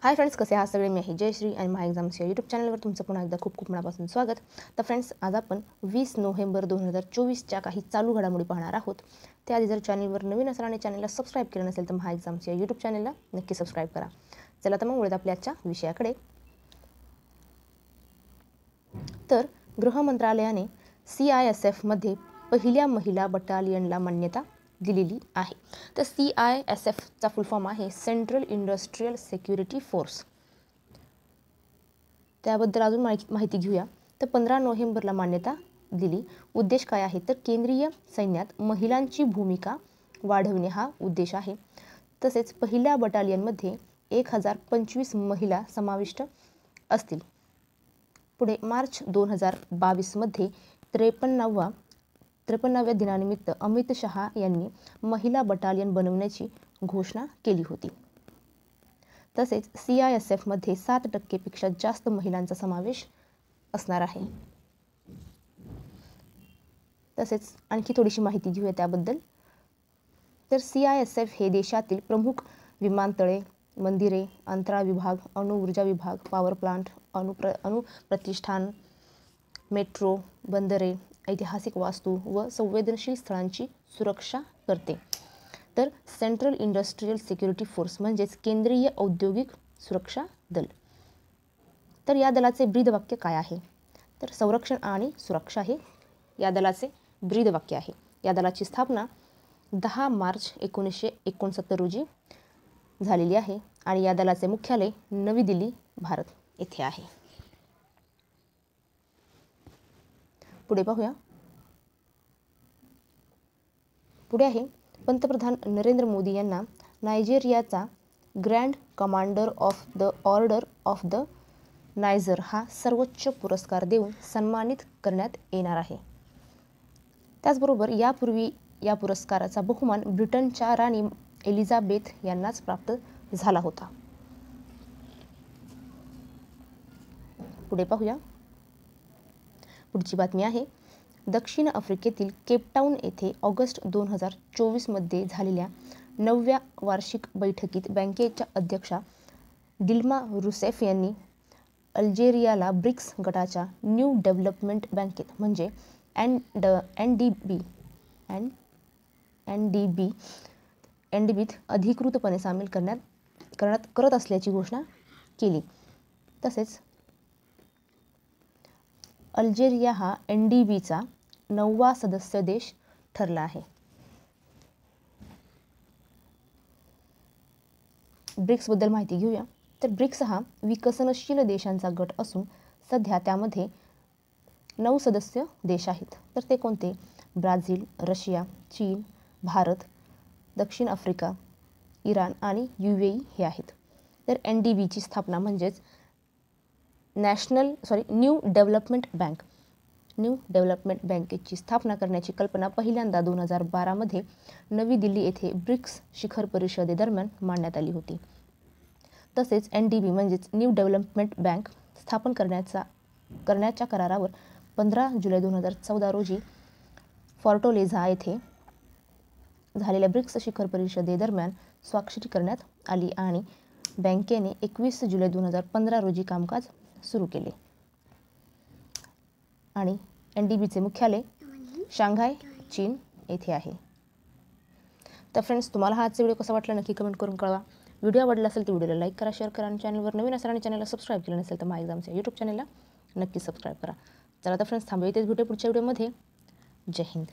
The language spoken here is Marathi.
हाय फ्रेंड्स, कसे आहात सगळे? मी आहे जयश्री आणि माय एक्झाम्स या यूट्यूब चॅनलवर तुमचं पुन्हा एकदा खूप खूप मनापासून स्वागत. तर फ्रेंड्स, आज आपण 20 नोव्हेंबर 2024च्या काही चालू घडामोडी पाहणार आहोत. त्याआधी जर चॅनलवर नवीन असाल आणि चॅनलला सबस्क्राईब केलं नसेल तर माय एक्झाम्स या यूट्यूब चॅनलला नक्की सबस्क्राईब करा. चला तर मग वळूयात आपल्या आजच्या विषयाकडे. तर गृह मंत्रालयाने CISFमध्ये पहिल्या महिला बटालियनला मान्यता दिलेली आहे. तर CISFचा फुल फॉर्म आहे सेंट्रल इंडस्ट्रियल सिक्युरिटी फोर्स. त्याबद्दल अजून माहिती घेऊया. तर 15 नोव्हेंबरला मान्यता दिली. उद्देश काय आहे? तर केंद्रीय सैन्यात महिलांची भूमिका वाढवणे हा उद्देश आहे. तसेच पहिल्या बटालियनमध्ये 1025 महिला समाविष्ट असतील. पुढे मार्च 2022मध्ये 53व्या दिनानिमित्त अमित शहा यांनी महिला बटालियन बनवण्याची घोषणा केली होती. तसेच CISFमध्ये 7% पेक्षा जास्त महिलांचा समावेश असणार आहे. तसेच आणखी थोडीशी माहिती घेऊया त्याबद्दल. तर CISF हे देशातील प्रमुख विमानतळे, मंदिरे, अंतराळ विभाग, अणुऊर्जा विभाग, पॉवर प्लांट, अणुप्रतिष्ठान, मेट्रो, बंदरे, ऐतिहासिक वास्तू व संवेदनशील स्थळांची सुरक्षा करते. तर सेंट्रल इंडस्ट्रियल सिक्युरिटी फोर्स म्हणजेच केंद्रीय औद्योगिक सुरक्षा दल. तर या दलाचे ब्रीदवाक्य काय आहे? तर संरक्षण आणि सुरक्षा हे या दलाचे ब्रीदवाक्य आहे. या दलाची स्थापना 10 मार्च 1969 रोजी झालेली आहे आणि या दलाचे मुख्यालय नवी दिल्ली, भारत येथे आहे. पुढे पाहूया. पुढे आहे पंतप्रधान नरेंद्र मोदी यांना नायजेरियाचा grand commander of the order of the Niger हा सर्वोच्च पुरस्कार देऊन सन्मानित करण्यात येणार आहे. त्याचबरोबर यापूर्वी या पुरस्काराचा बहुमान ब्रिटनच्या राणी एलिझाबेथ यांनाच प्राप्त झाला होता. पुढे पाहूया. पुढची बातमी आहे दक्षिण आफ्रिकेतील केपटाऊन येथे ऑगस्ट 2024मध्ये झालेल्या 9व्या वार्षिक बैठकीत बँकेच्या अध्यक्षा डिल्मा रुसेफ यांनी अल्जेरियाला ब्रिक्स गटाच्या न्यू डेव्हलपमेंट बँकेत म्हणजे NDBत अधिकृतपणे सामील करत असल्याची घोषणा केली. तसेच अल्जेरिया हा NDBचा 9वा सदस्य देश ठरला आहे. ब्रिक्सबद्दल माहिती घेऊया. तर ब्रिक्स हा विकसनशील देशांचा गट असून सध्या त्यामध्ये 9 सदस्य देश आहेत. तर ते कोणते? ब्राझील, रशिया, चीन, भारत, दक्षिण आफ्रिका, इराण आणि UAE हे आहेत. तर NDBची स्थापना म्हणजेच न्यू डेव्हलपमेंट बँकेची स्थापना करण्याची कल्पना पहिल्यांदा 2012मध्ये नवी दिल्ली येथे ब्रिक्स शिखर परिषदेदरम्यान मांडण्यात आली होती. तसेच NDB म्हणजेच न्यू डेव्हलपमेंट बँक स्थापन करण्याच्या करारावर 15 जुलै 2014 रोजी फॉर्टालेझा येथे झालेल्या ब्रिक्स शिखर परिषदेदरम्यान स्वाक्षरी करण्यात आली आणि बँकेने 21 जुलै 2015 रोजी कामकाज सुरू केले आणि NDBचे मुख्यालय शांघाय, चीन येथे आहे. तर फ्रेंड्स, तुम्हाला हा आजचा व्हिडिओ कसा वाटला नक्की कमेंट करून कळवा. व्हिडिओ आवडला असेल तर व्हिडिओला लाईक करा, शेअर करा आणि चॅनलवर नवीन असाल आणि चॅनलला सबस्क्राईब केलं नसेल तर माय एक्झाम्सच्या यूट्यूब चॅनलला नक्की सबस्क्राईब करा. चला तर फ्रेंड्स, थांबूया इथेच. भेटूया पुढच्या व्हिडिओमध्ये. जय हिंद.